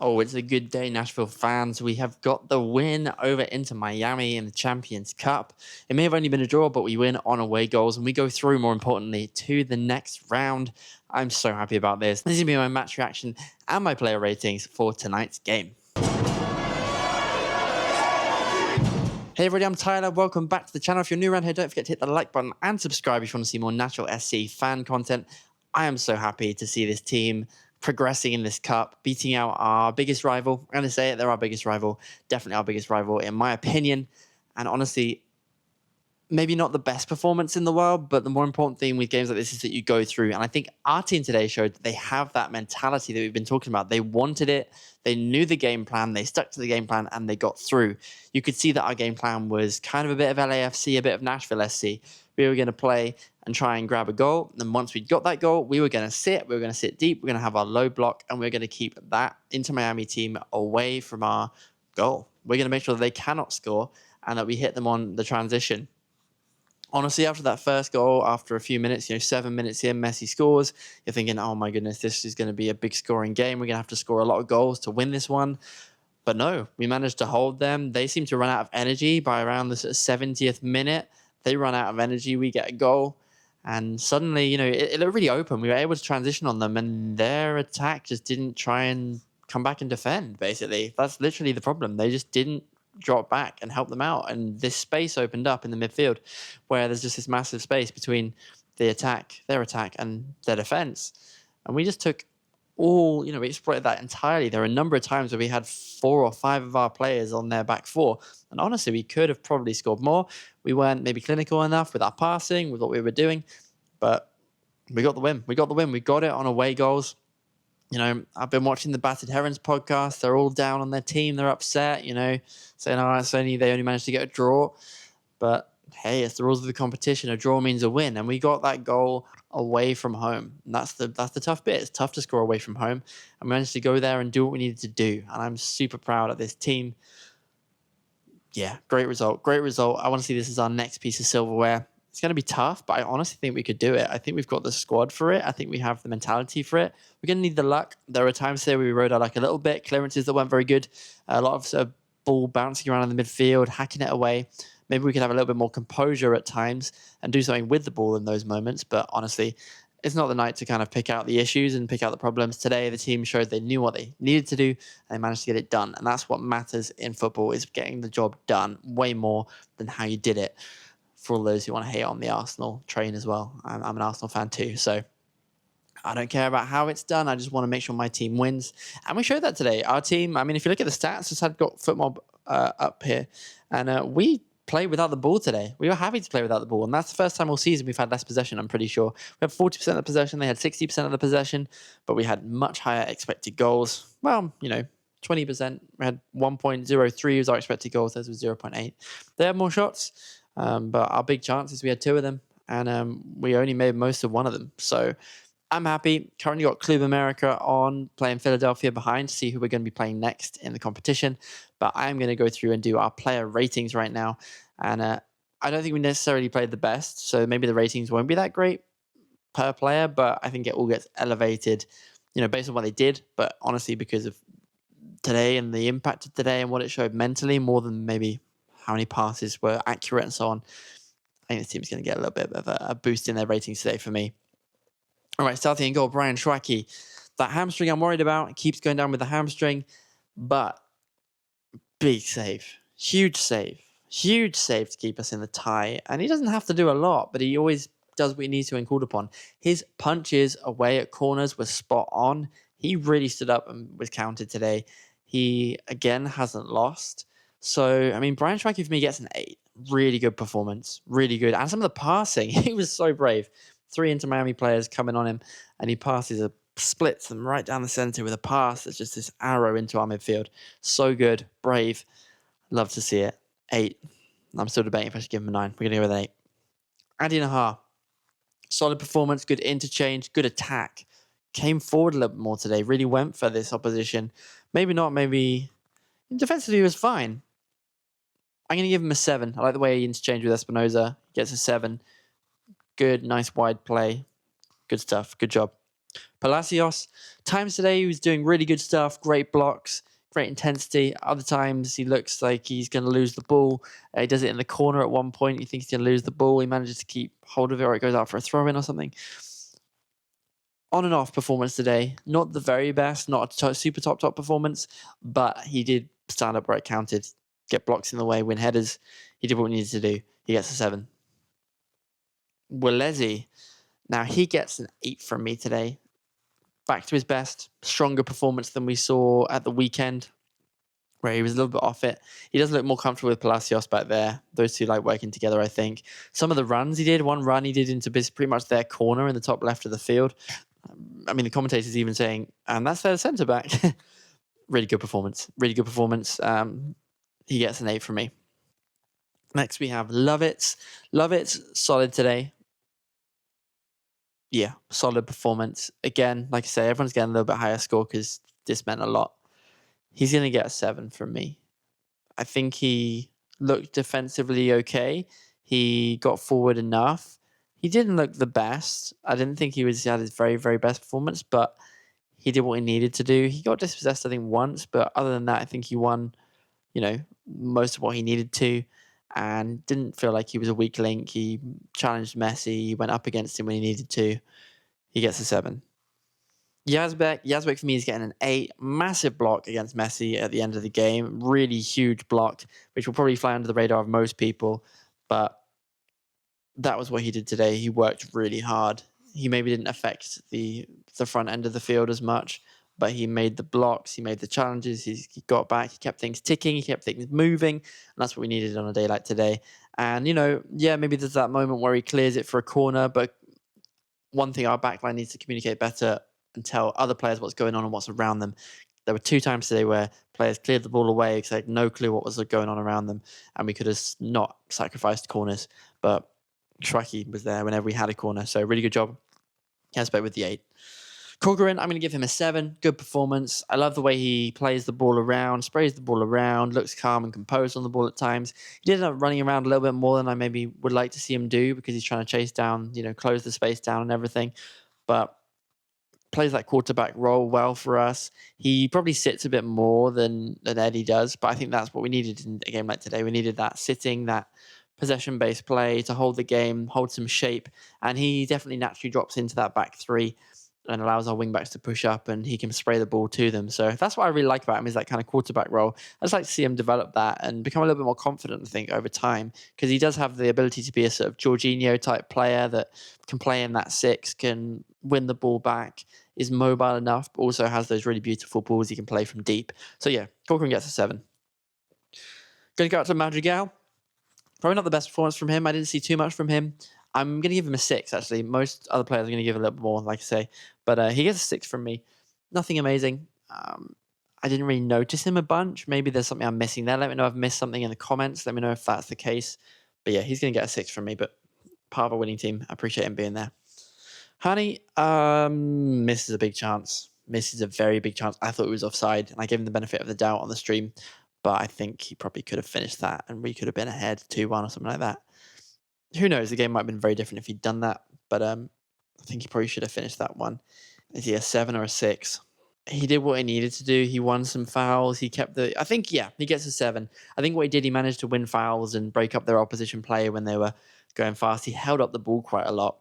Oh, it's a good day, Nashville fans. We have got the win over into Miami in the Champions Cup. It may have only been a draw, but we win on away goals and we go through, more importantly, to the next round. I'm so happy about this. This is going to be my match reaction and my player ratings for tonight's game. Hey everybody, I'm Tyler. Welcome back to the channel. If you're new around here, don't forget to hit the like button and subscribe if you want to see more Nashville SC fan content. I am so happy to see this team progressing in this cup, beating out our biggest rival. I'm going to say it, they're our biggest rival. Definitely our biggest rival, in my opinion. And honestly, maybe not the best performance in the world, but the more important thing with games like this is that you go through. And I think our team today showed that they have that mentality that we've been talking about. They wanted it. They knew the game plan. They stuck to the game plan and they got through. You could see that our game plan was kind of a bit of LAFC, a bit of Nashville SC. We were going to play and try and grab a goal. And once we got that goal, we were going to sit. We were going to sit deep. We're going to have our low block and we're going to keep that Inter Miami team away from our goal. We're going to make sure that they cannot score and that we hit them on the transition. Honestly, after that first goal, after a few minutes, 7 minutes in, Messi scores. You're thinking, oh my goodness, this is going to be a big scoring game. We're going to have to score a lot of goals to win this one. But no, we managed to hold them. They seem to run out of energy by around the 70th minute. They run out of energy. We get a goal. And suddenly, it looked really open. We were able to transition on them. And their attack just didn't try and come back and defend, basically. That's literally the problem. They just didn't drop back and help them out, and this space opened up in the midfield where there's just this massive space between their attack and their defense, and we just took we exploited that entirely. There were a number of times where we had 4 or 5 of our players on their back four, and honestly we could have probably scored more. We weren't maybe clinical enough with our passing, with what we were doing, but we got the win. We got it on away goals. I've been watching the Battered Herons podcast. They're all down on their team. They're upset, saying, they only managed to get a draw. But hey, it's the rules of the competition. A draw means a win. And we got that goal away from home. And that's the tough bit. It's tough to score away from home. And we managed to go there and do what we needed to do. And I'm super proud of this team. Yeah, great result. Great result. I want to see this as our next piece of silverware. It's going to be tough, but I honestly think we could do it. I think we've got the squad for it. I think we have the mentality for it. We're going to need the luck. There were times there we rode our luck a little bit. Clearances that weren't very good. A lot of ball bouncing around in the midfield, hacking it away. Maybe we could have a little bit more composure at times and do something with the ball in those moments. But honestly, it's not the night to kind of pick out the issues and pick out the problems. Today, the team showed they knew what they needed to do and they managed to get it done. And that's what matters in football, is getting the job done way more than how you did it. For all those who want to hate on the Arsenal train as well. I'm an Arsenal fan too, so I don't care about how it's done. I just want to make sure my team wins. And we showed that today. Our team, if you look at the stats, just had got FootMob up here, and we played without the ball today. We were happy to play without the ball, and that's the first time all season we've had less possession, I'm pretty sure. We had 40% of the possession, they had 60% of the possession, but we had much higher expected goals. Well, 20%. We had 1.03 was our expected goals, theirs was 0.8. They had more shots. But our big chances, we had 2 of them, and we only made most of 1 of them. So I'm happy. Currently got Club America on, playing Philadelphia behind to see who we're going to be playing next in the competition. But I'm going to go through and do our player ratings right now. And I don't think we necessarily played the best, so maybe the ratings won't be that great per player, but I think it all gets elevated, based on what they did. But honestly, because of today and the impact of today and what it showed mentally, more than maybe how many passes were accurate and so on, I think this team's going to get a little bit of a boost in their ratings today for me. All right, starting in goal, Brian Schwacke. That hamstring I'm worried about. It keeps going down with the hamstring, but big save. Huge save to keep us in the tie. And he doesn't have to do a lot, but he always does what he needs to when called upon. His punches away at corners were spot on. He really stood up and was counted today. He, again, hasn't lost. So, Brian Schwacke for me gets an 8. Really good performance. Really good. And some of the passing, he was so brave. 3 Inter Miami players coming on him, and he splits them right down the center with a pass that's just this arrow into our midfield. So good. Brave. Love to see it. 8. I'm still debating if I should give him a 9. We're going to go with an 8. Adi Nahar. Solid performance. Good interchange. Good attack. Came forward a little bit more today. Really went for this opposition. Maybe not. Maybe defensively he was fine. I'm going to give him a 7. I like the way he interchanged with Espinoza. He gets a 7. Good, nice wide play. Good stuff. Good job. Palacios, times today he was doing really good stuff, great blocks, great intensity. Other times he looks like he's going to lose the ball. He does it in the corner at one point. You think he's going to lose the ball. He manages to keep hold of it, or it goes out for a throw-in or something. On and off performance today. Not the very best, not a super top performance, but he did stand up where it counted, get blocks in the way, win headers. He did what he needed to do. He gets a 7. Walesi, now he gets an 8 from me today. Back to his best, stronger performance than we saw at the weekend, where he was a little bit off it. He does look more comfortable with Palacios back there. Those two like working together, I think. Some of the runs he did, one run he did into pretty much their corner in the top left of the field. I mean, the commentators even saying, and that's their centre back. Really good performance. Really good performance. He gets an 8 from me. Next, we have Lovitz. Lovitz, solid today. Yeah, solid performance. Again, like I say, everyone's getting a little bit higher score because this meant a lot. He's going to get a 7 from me. I think he looked defensively okay. He got forward enough. He didn't look the best. I didn't think he had his very, very best performance, but he did what he needed to do. He got dispossessed, I think, once, but other than that, I think he won, most of what he needed to, and didn't feel like he was a weak link. He challenged Messi. He went up against him when he needed to. He gets a 7. Yazbek for me is getting an 8. Massive block against Messi at the end of the game. Really huge block, which will probably fly under the radar of most people. But that was what he did today. He worked really hard. He maybe didn't affect the front end of the field as much, but he made the blocks, he made the challenges, he got back, he kept things ticking, he kept things moving, and that's what we needed on a day like today. And, maybe there's that moment where he clears it for a corner, but one thing our backline needs to communicate better and tell other players what's going on and what's around them. There were 2 times today where players cleared the ball away because they had no clue what was going on around them, and we could have not sacrificed corners, but Shraki was there whenever we had a corner, so really good job. Yazbek with the 8. Corcoran, I'm going to give him a 7. Good performance. I love the way he plays the ball around, sprays the ball around, looks calm and composed on the ball at times. He did end up running around a little bit more than I maybe would like to see him do because he's trying to chase down, close the space down and everything. But plays that quarterback role well for us. He probably sits a bit more than Eddie does, but I think that's what we needed in a game like today. We needed that sitting, that possession-based play to hold the game, hold some shape, and he definitely naturally drops into that back 3 and allows our wing-backs to push up, and he can spray the ball to them. So that's what I really like about him, is that kind of quarterback role. I just like to see him develop that and become a little bit more confident, I think, over time, because he does have the ability to be a sort of Jorginho-type player that can play in that 6, can win the ball back, is mobile enough, but also has those really beautiful balls he can play from deep. So yeah, Corcoran gets a 7. Going to go out to Madrigal. Probably not the best performance from him. I didn't see too much from him. I'm going to give him a 6, actually. Most other players are going to give a little bit more, like I say. But he gets a 6 from me. Nothing amazing. I didn't really notice him a bunch. Maybe there's something I'm missing there. Let me know if I've missed something in the comments. Let me know if that's the case. But yeah, he's going to get a 6 from me. But part of a winning team. I appreciate him being there. Honey misses a big chance. Misses a very big chance. I thought it was offside, and I gave him the benefit of the doubt on the stream. But I think he probably could have finished that, and we could have been ahead 2-1 or something like that. Who knows? The game might have been very different if he'd done that. But I think he probably should have finished that one. Is he a 7 or a 6? He did what he needed to do. He won some fouls. He kept he gets a 7. I think what he did, he managed to win fouls and break up their opposition play when they were going fast. He held up the ball quite a lot.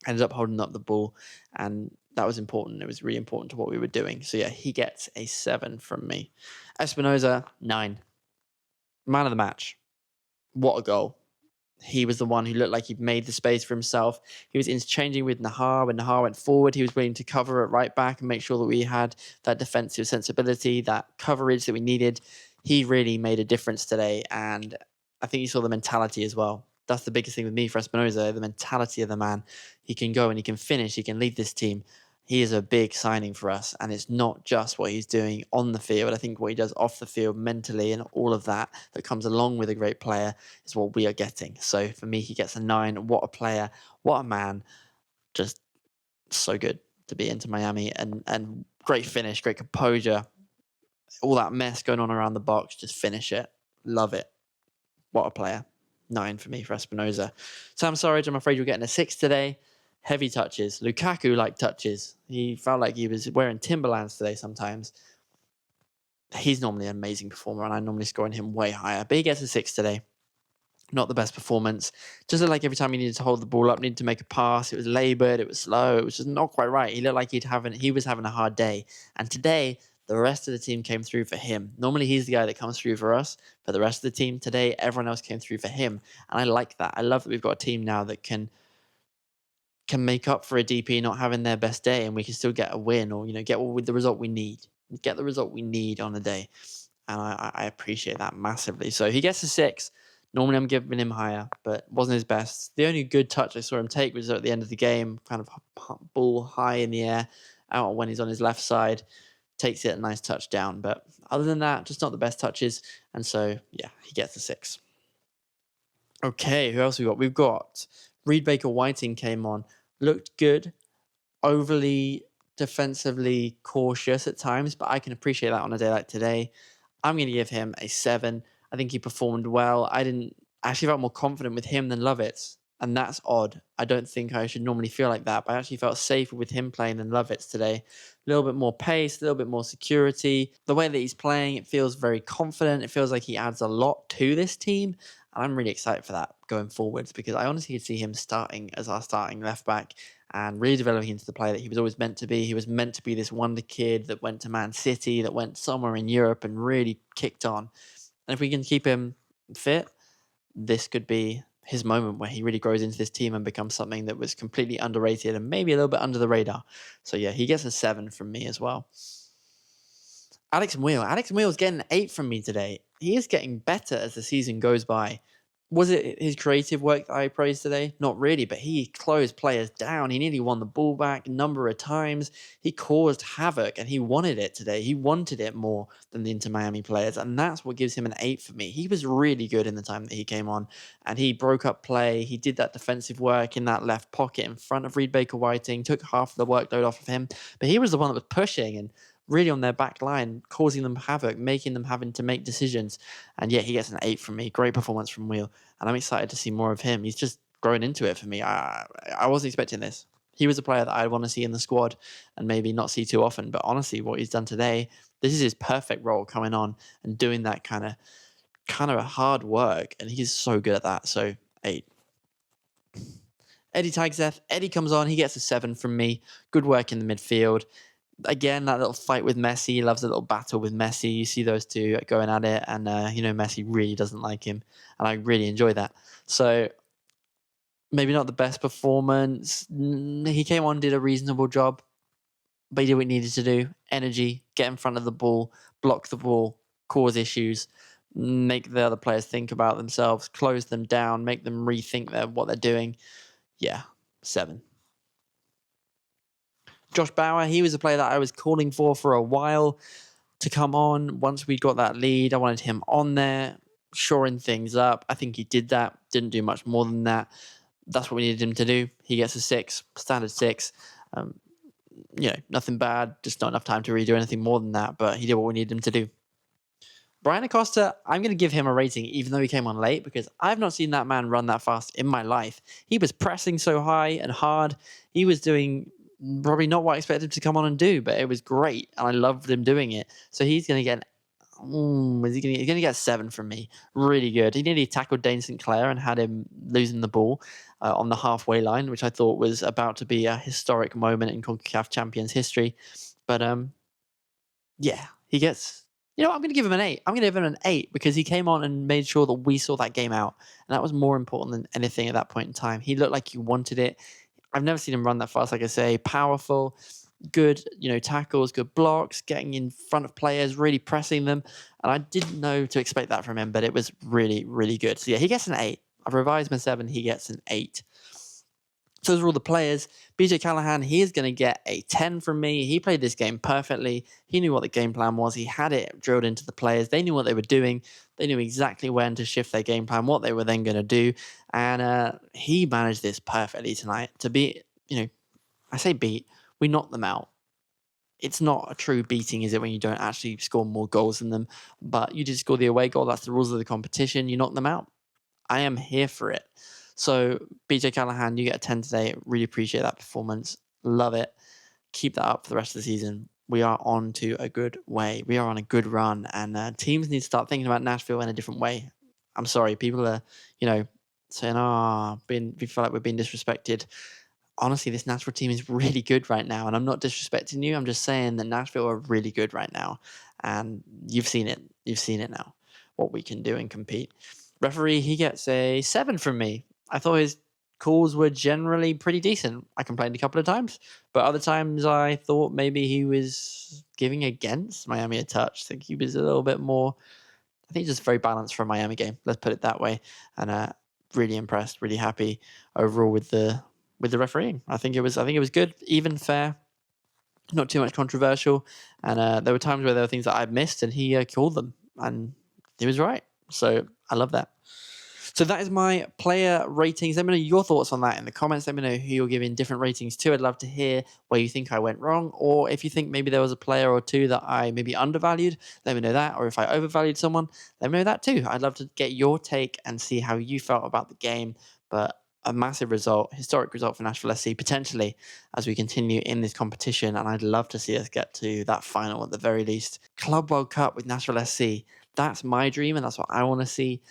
Ended up holding up the ball, and that was important. It was really important to what we were doing. So yeah, he gets a 7 from me. Espinosa, 9. Man of the match. What a goal. He was the one who looked like he'd made the space for himself. He was interchanging with Nahar. When Nahar went forward, he was willing to cover at right back and make sure that we had that defensive sensibility, that coverage that we needed. He really made a difference today, and I think you saw the mentality as well. That's the biggest thing with me for Espinosa, the mentality of the man. He can go and he can finish. He can lead this team. He is a big signing for us, and it's not just what he's doing on the field. I think what he does off the field mentally and all of that comes along with a great player is what we are getting. So for me, he gets a 9. What a player. What a man. Just so good to be into Miami, and great finish, great composure. All that mess going on around the box, just finish it. Love it. What a player. 9 for me for Espinosa. Sam Surridge, I'm afraid you're getting a 6 today. Heavy touches. Lukaku-like touches. He felt like he was wearing Timberlands today sometimes. He's normally an amazing performer, and I normally score him way higher. But he gets a 6 today. Not the best performance. Just looked like every time he needed to hold the ball up, needed to make a pass, it was laboured, it was slow, it was just not quite right. He looked like he was having a hard day. And today, the rest of the team came through for him. Normally, he's the guy that comes through for us. For the rest of the team today, everyone else came through for him. And I like that. I love that we've got a team now that can make up for a DP not having their best day, and we can still get a win, or get with the result we need. Get the result we need on the day. And I appreciate that massively. So he gets a 6. Normally I'm giving him higher, but wasn't his best. The only good touch I saw him take was at the end of the game, kind of ball high in the air, out when he's on his left side, takes it a nice touchdown. But other than that, just not the best touches. And so, yeah, he gets a 6. Okay, who else we got? We've got Reed Baker-Whiting came on, looked good, overly defensively cautious at times, but I can appreciate that on a day like today. I'm going to give him a 7. I think he performed well. I actually felt more confident with him than Lovitz, and that's odd. I don't think I should normally feel like that, but I actually felt safer with him playing than Lovitz today. A little bit more pace, a little bit more security. The way that he's playing, it feels very confident. It feels like he adds a lot to this team, and I'm really excited for that going forwards, because I honestly could see him starting as our starting left back and really developing into the player that he was always meant to be. He was meant to be this wonder kid that went to Man City, that went somewhere in Europe and really kicked on. And if we can keep him fit, this could be his moment where he really grows into this team and becomes something that was completely underrated and maybe a little bit under the radar. So yeah, he gets a 7 from me as well. Alex Muil's getting an 8 from me today. He is getting better as the season goes by. Was it his creative work that I praised today? Not really, but he closed players down. He nearly won the ball back a number of times. He caused havoc, and he wanted it today. He wanted it more than the Inter Miami players, and that's what gives him an 8 for me. He was really good in the time that he came on, and he broke up play. He did that defensive work in that left pocket in front of Reed Baker-Whiting, took half the workload off of him, but he was the one that was pushing and really on their back line, causing them havoc, making them having to make decisions. And yeah, he gets an 8 from me. Great performance from Muil. And I'm excited to see more of him. He's just grown into it for me. I wasn't expecting this. He was a player that I'd want to see in the squad and maybe not see too often. But honestly, what he's done today, this is his perfect role coming on and doing that kind of hard work. And he's so good at that. So 8. Eddie Tagzeth. Eddie comes on. He gets a 7 from me. Good work in the midfield. Again, that little fight with Messi. He loves a little battle with Messi. You see those two going at it, and Messi really doesn't like him, and I really enjoy that. So maybe not the best performance. He came on, did a reasonable job, but he did what he needed to do. Energy, get in front of the ball, block the ball, cause issues, make the other players think about themselves, close them down, make them rethink what they're doing. Yeah, 7. Josh Bauer, he was a player that I was calling for a while to come on. Once we got that lead, I wanted him on there, shoring things up. I think he did that. Didn't do much more than that. That's what we needed him to do. He gets a 6, standard 6. Nothing bad, just not enough time to really do anything more than that, but he did what we needed him to do. Brian Acosta, I'm going to give him a rating, even though he came on late, because I've not seen that man run that fast in my life. He was pressing so high and hard. He was doing probably not what I expected him to come on and do, but it was great, and I loved him doing it. So he's going to get he's going to get 7 from me. Really good. He nearly tackled Dane St. Clair and had him losing the ball on the halfway line, which I thought was about to be a historic moment in CONCACAF Champions history. But yeah, he gets... I'm going to give him an 8. I'm going to give him an 8 because he came on and made sure that we saw that game out. And that was more important than anything at that point in time. He looked like he wanted it. I've never seen him run that fast, like I say. Powerful, good, tackles, good blocks, getting in front of players, really pressing them. And I didn't know to expect that from him, but it was really, really good. So yeah, he gets an 8. I've revised my 7. He gets an 8. So those are all the players. BJ Callahan, he is going to get a 10 from me. He played this game perfectly. He knew what the game plan was. He had it drilled into the players. They knew what they were doing. They knew exactly when to shift their game plan, what they were then going to do. And he managed this perfectly tonight. To beat, I say beat, we knocked them out. It's not a true beating, is it, when you don't actually score more goals than them? But you did score the away goal. That's the rules of the competition. You knock them out. I am here for it. So BJ Callahan, you get a 10 today. Really appreciate that performance. Love it. Keep that up for the rest of the season. We are on to a good way. We are on a good run, and teams need to start thinking about Nashville in a different way. I'm sorry, people are, saying, we feel like we're being disrespected. Honestly, this Nashville team is really good right now, and I'm not disrespecting you. I'm just saying that Nashville are really good right now, and you've seen it. You've seen it now, what we can do and compete. Referee, he gets a 7 from me. I thought his calls were generally pretty decent. I complained a couple of times, but other times I thought maybe he was giving against Miami a touch. I think he was a little bit more, I think just very balanced for a Miami game. Let's put it that way. And really impressed, really happy overall with the refereeing. I think it was good, even, fair, not too much controversial. And there were times where there were things that I'd missed, and he called them, and he was right. So I love that. So that is my player ratings. Let me know your thoughts on that in the comments. Let me know who you're giving different ratings to. I'd love to hear where you think I went wrong, or if you think maybe there was a player or two that I maybe undervalued, let me know that. Or if I overvalued someone, let me know that too. I'd love to get your take and see how you felt about the game. But a massive result, historic result for Nashville SC, potentially, as we continue in this competition. And I'd love to see us get to that final at the very least. Club World Cup with Nashville SC. That's my dream, and that's what I want to see.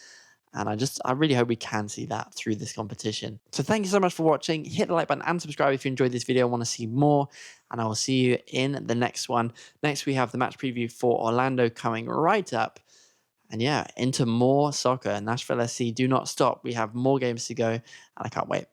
And I really hope we can see that through this competition. So thank you so much for watching. Hit the like button and subscribe if you enjoyed this video and want to see more. And I will see you in the next one. Next, we have the match preview for Orlando coming right up. And yeah, into more soccer. Nashville SC do not stop. We have more games to go, and I can't wait.